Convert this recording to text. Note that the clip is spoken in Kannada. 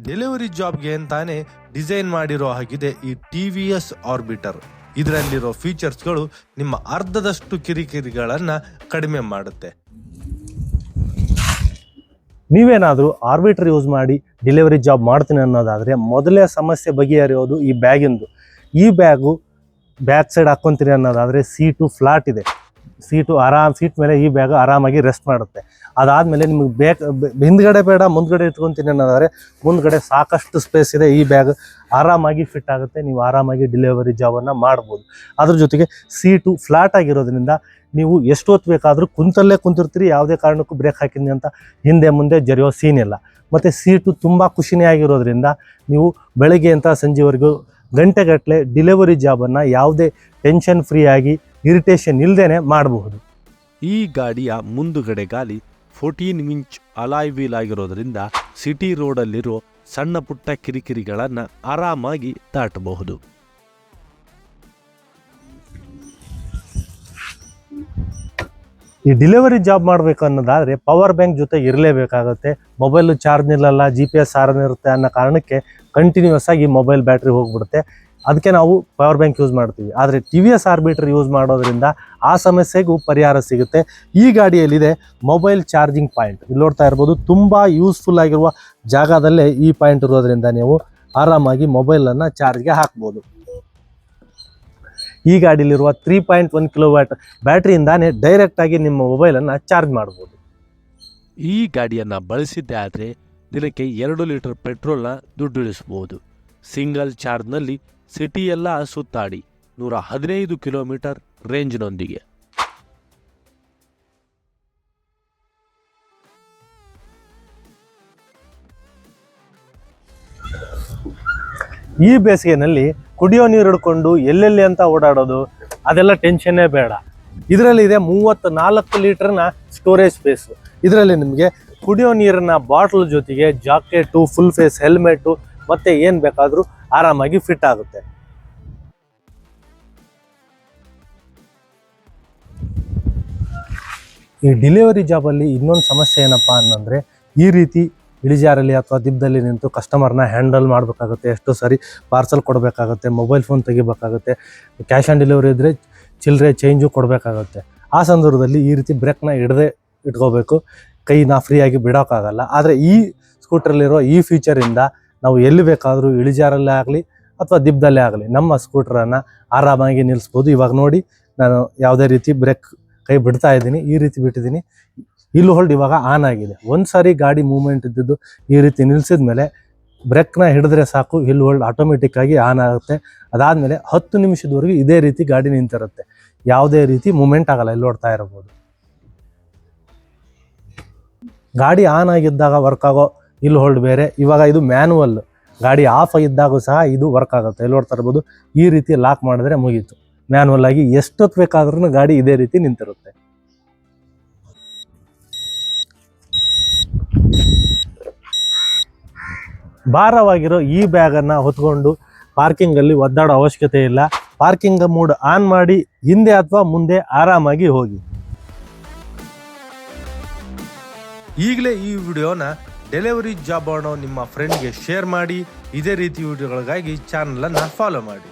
ಡೆಲಿವರಿ ಜಾಬ್ಗೆ ಅಂತಾನೆ ಡಿಸೈನ್ ಮಾಡಿರೋ ಹಾಗಿದೆ ಈ TVS ಆರ್ಬಿಟರ್. ಇದರಲ್ಲಿರೋ ಫೀಚರ್ಸ್ಗಳು ನಿಮ್ಮ ಅರ್ಧದಷ್ಟು ಕಿರಿಕಿರಿಗಳನ್ನ ಕಡಿಮೆ ಮಾಡುತ್ತೆ. ನೀವೇನಾದರೂ ಆರ್ಬಿಟರ್ ಯೂಸ್ ಮಾಡಿ ಡೆಲಿವರಿ ಜಾಬ್ ಮಾಡ್ತೀನಿ ಅನ್ನೋದಾದರೆ ಮೊದಲೇ ಸಮಸ್ಯೆ ಬಗೆಹರಿಯೋದು ಈ ಬ್ಯಾಗಿಂದು. ಈ ಬ್ಯಾಕ್ ಸೈಡ್ ಹಾಕ್ಕೊಂತೀರಿ ಅನ್ನೋದಾದರೆ ಸೀಟು ಫ್ಲಾಟ್ ಇದೆ, ಸೀಟ್ ಮೇಲೆ ಈ ಬ್ಯಾಗ್ ಆರಾಮಾಗಿ ರೆಸ್ಟ್ ಮಾಡುತ್ತೆ. ಅದಾದಮೇಲೆ ನಿಮಗೆ ಹಿಂದ್ಗಡೆ ಬೇಡ ಮುಂದ್ಗಡೆ ಇಟ್ಕೊತೀನಿ ಅನ್ನೋದಾದರೆ ಮುಂದ್ಗಡೆ ಸಾಕಷ್ಟು ಸ್ಪೇಸ್ ಇದೆ, ಈ ಬ್ಯಾಗ್ ಆರಾಮಾಗಿ ಫಿಟ್ ಆಗುತ್ತೆ, ನೀವು ಆರಾಮಾಗಿ ಡೆಲಿವರಿ ಜಾಬನ್ನು ಮಾಡ್ಬೋದು. ಅದ್ರ ಜೊತೆಗೆ ಸೀಟು ಫ್ಲಾಟ್ ಆಗಿರೋದ್ರಿಂದ ನೀವು ಎಷ್ಟು ಹೊತ್ತು ಬೇಕಾದರೂ ಕುಂತಲ್ಲೇ ಕುಂತಿರ್ತೀರಿ, ಯಾವುದೇ ಕಾರಣಕ್ಕೂ ಬ್ರೇಕ್ ಹಾಕಿದ್ನಿ ಅಂತ ಹಿಂದೆ ಮುಂದೆ ಜರಿಯೋ ಸೀನ್ ಇಲ್ಲ. ಮತ್ತು ಸೀಟು ತುಂಬ ಖುಷಿನೇ ಆಗಿರೋದ್ರಿಂದ ನೀವು ಬೆಳಗ್ಗೆ ಅಂತ ಸಂಜೆವರೆಗೂ ಗಂಟೆಗಟ್ಟಲೆ ಡೆಲಿವರಿ ಜಾಬನ್ನು ಯಾವುದೇ ಟೆನ್ಷನ್ ಫ್ರೀ ಆಗಿ ಇರಿಟೇಷನ್ ಇಲ್ಲದೇ ಮಾಡಬಹುದು. ಈ ಗಾಡಿಯ ಮುಂದುಗಡೆ ಗಾಲಿ 14 ಇಂಚ್ ಅಲಾಯ್ ವೀಲ್ ಆಗಿರೋದ್ರಿಂದ ಸಿಟಿ ರೋಡಲ್ಲಿರೋ ಸಣ್ಣ ಪುಟ್ಟ ಕಿರಿಕಿರಿಗಳನ್ನು ಆರಾಮಾಗಿ ದಾಟಬಹುದು. ಈ ಡೆಲಿವರಿ ಜಾಬ್ ಮಾಡಬೇಕು ಅನ್ನೋದಾದರೆ ಪವರ್ ಬ್ಯಾಂಕ್ ಜೊತೆ ಇರಲೇಬೇಕಾಗುತ್ತೆ. ಮೊಬೈಲ್ ಚಾರ್ಜ್ ನಿಲ್ಲಲ್ಲ, GPS ಆನ್ ಇರುತ್ತೆ ಅನ್ನೋ ಕಾರಣಕ್ಕೆ ಕಂಟಿನ್ಯೂಸ್ ಆಗಿ ಮೊಬೈಲ್ ಬ್ಯಾಟ್ರಿ ಹೋಗ್ಬಿಡುತ್ತೆ. ಅದಕ್ಕೆ ನಾವು ಪವರ್ ಬ್ಯಾಂಕ್ ಯೂಸ್ ಮಾಡ್ತೀವಿ. ಆದರೆ TVS ಆರ್ಬಿಟರ್ ಯೂಸ್ ಮಾಡೋದ್ರಿಂದ ಆ ಸಮಸ್ಯೆಗೂ ಪರಿಹಾರ ಸಿಗುತ್ತೆ. ಈ ಗಾಡಿಯಲ್ಲಿದೆ ಮೊಬೈಲ್ ಚಾರ್ಜಿಂಗ್ ಪಾಯಿಂಟ್. ಇಲ್ಲಿ ನೋಡ್ತಾ ಇರ್ಬೋದು, ತುಂಬ ಯೂಸ್ಫುಲ್ ಆಗಿರುವ ಜಾಗದಲ್ಲೇ ಈ ಪಾಯಿಂಟ್ ಇರೋದ್ರಿಂದ ನೀವು ಆರಾಮಾಗಿ ಮೊಬೈಲನ್ನು ಚಾರ್ಜ್ಗೆ ಹಾಕ್ಬೋದು. ಈ ಗಾಡಿಯಲ್ಲಿರುವ 3.1 ಕಿಲೋವ್ಯಾಟ್ ಬ್ಯಾಟ್ರಿಯಿಂದಾನೇ ಡೈರೆಕ್ಟಾಗಿ ನಿಮ್ಮ ಮೊಬೈಲನ್ನು ಚಾರ್ಜ್ ಮಾಡ್ಬೋದು. ಈ ಗಾಡಿಯನ್ನು ಬಳಸಿದ್ದೆ ಆದರೆ ದಿನಕ್ಕೆ 2 ಲೀಟರ್ ಪೆಟ್ರೋಲ್ನ ದುಡ್ಡು ಉಳಿಸಬಹುದು. ಸಿಂಗಲ್ ಚಾರ್ಜ್ನಲ್ಲಿ ಸಿಟಿಯೆಲ್ಲ ಸುತ್ತಾಡಿ 115 ಕಿಲೋಮೀಟರ್ ರೇಂಜ್ನೊಂದಿಗೆ. ಈ ಬೇಸಿಗೆನಲ್ಲಿ ಕುಡಿಯೋ ನೀರು ಹಿಡ್ಕೊಂಡು ಎಲ್ಲೆಲ್ಲಿ ಅಂತ ಓಡಾಡೋದು ಅದೆಲ್ಲ ಟೆನ್ಷನ್ನೇ ಬೇಡ. ಇದರಲ್ಲಿದೆ 34 ಲೀಟರ್ನ ಸ್ಟೋರೇಜ್ ಸ್ಪೇಸು. ಇದರಲ್ಲಿ ನಿಮಗೆ ಕುಡಿಯೋ ನೀರಿನ ಬಾಟ್ಲ್ ಜೊತೆಗೆ ಜಾಕೆಟು, ಫುಲ್ ಫೇಸ್ ಹೆಲ್ಮೆಟು ಮತ್ತು ಏನು ಬೇಕಾದರೂ ಆರಾಮಾಗಿ ಫಿಟ್ ಆಗುತ್ತೆ. ಈ ಡೆಲಿವರಿ ಜಾಬಲ್ಲಿ ಇನ್ನೊಂದು ಸಮಸ್ಯೆ ಏನಪ್ಪ ಅನ್ನಂದರೆ, ಈ ರೀತಿ ಇಳಿಜಾರಲ್ಲಿ ಅಥವಾ ದಿಬ್ಬದಲ್ಲಿ ನಿಂತು ಕಸ್ಟಮರ್ನ ಹ್ಯಾಂಡಲ್ ಮಾಡಬೇಕಾಗುತ್ತೆ. ಎಷ್ಟೋ ಸಾರಿ ಪಾರ್ಸಲ್ ಕೊಡಬೇಕಾಗುತ್ತೆ, ಮೊಬೈಲ್ ಫೋನ್ ತೆಗಿಬೇಕಾಗುತ್ತೆ, ಕ್ಯಾಶ್ ಆನ್ ಡೆಲಿವರಿ ಇದ್ದರೆ ಚಿಲ್ಲರೆ ಚೇಂಜು ಕೊಡಬೇಕಾಗುತ್ತೆ. ಆ ಸಂದರ್ಭದಲ್ಲಿ ಈ ರೀತಿ ಬ್ರೇಕ್ನ ಹಿಡದೆ ಇಟ್ಕೋಬೇಕು, ಕೈನ ಫ್ರೀಯಾಗಿ ಬಿಡೋಕ್ಕಾಗಲ್ಲ. ಆದರೆ ಈ ಸ್ಕೂಟ್ರಲ್ಲಿರೋ ಈ ಫೀಚರಿಂದ ನಾವು ಎಲ್ಲಿ ಬೇಕಾದರೂ ಇಳಿಜಾರಲ್ಲೇ ಆಗಲಿ ಅಥವಾ ದಿಬ್ಬದಲ್ಲೇ ಆಗಲಿ ನಮ್ಮ ಸ್ಕೂಟ್ರನ್ನು ಆರಾಮಾಗಿ ನಿಲ್ಲಿಸ್ಬೋದು. ಇವಾಗ ನೋಡಿ, ನಾನು ಯಾವುದೇ ರೀತಿ ಬ್ರೇಕ್ ಕೈ ಬಿಡ್ತಾ ಇದ್ದೀನಿ, ಈ ರೀತಿ ಬಿಟ್ಟಿದ್ದೀನಿ. ಹಿಲ್ ಹೋಲ್ಡ್ ಇವಾಗ ಆನ್ ಆಗಿದೆ. ಒಂದು ಸಾರಿ ಗಾಡಿ ಮೂವ್ಮೆಂಟ್ ಇದ್ದಿದ್ದು ಈ ರೀತಿ ನಿಲ್ಲಿಸಿದ ಮೇಲೆ ಬ್ರೇಕ್ನ ಹಿಡಿದ್ರೆ ಸಾಕು, ಹಿಲ್ ಹೋಲ್ಡ್ ಆಟೋಮೆಟಿಕ್ಕಾಗಿ ಆನ್ ಆಗುತ್ತೆ. ಅದಾದಮೇಲೆ 10 ನಿಮಿಷದವರೆಗೂ ಇದೇ ರೀತಿ ಗಾಡಿ ನಿಂತಿರುತ್ತೆ, ಯಾವುದೇ ರೀತಿ ಮೂವ್ಮೆಂಟ್ ಆಗಲ್ಲ. ಇಲ್ಲಿ ನೋಡ್ತಾ ಇರಬಹುದು, ಗಾಡಿ ಆನ್ ಆಗಿದ್ದಾಗ ವರ್ಕ್ ಆಗೋ ಹಿಲ್ ಹೋಲ್ಡ್ ಬೇರೆ. ಇವಾಗ ಇದು ಮ್ಯಾನುವಲ್, ಗಾಡಿ ಆಫ್ ಆಗಿದ್ದಾಗೂ ಸಹ ಇದು ವರ್ಕ್ ಆಗುತ್ತೆ. ಇಲ್ಲಿ ನೋಡ್ತಾ ಇರ್ಬೋದು, ಈ ರೀತಿ ಲಾಕ್ ಮಾಡಿದ್ರೆ ಮುಗೀತು. ಮ್ಯಾನುವಲ್ ಆಗಿ ಎಷ್ಟೊತ್ತು ಬೇಕಾದ್ರೂ ಗಾಡಿ ಇದೇ ರೀತಿ ನಿಂತಿರುತ್ತೆ. ಭಾರವಾಗಿರೋ ಈ ಬ್ಯಾಗನ್ನು ಹೊತ್ಕೊಂಡು ಪಾರ್ಕಿಂಗಲ್ಲಿ ಒದ್ದಾಡೋ ಅವಶ್ಯಕತೆ ಇಲ್ಲ. ಪಾರ್ಕಿಂಗ್ ಮೋಡ್ ಆನ್ ಮಾಡಿ ಹಿಂದೆ ಅಥವಾ ಮುಂದೆ ಆರಾಮಾಗಿ ಹೋಗಿ. ಈಗಲೇ ಈ ವಿಡಿಯೋನ ಡೆಲಿವರಿ ಜಾಬ್ ಅನ್ನೋ ನಿಮ್ಮ ಫ್ರೆಂಡ್ಗೆ ಶೇರ್ ಮಾಡಿ. ಇದೇ ರೀತಿ ವಿಡಿಯೋಗಳಿಗಾಗಿ ಚಾನಲನ್ನು ಫಾಲೋ ಮಾಡಿ.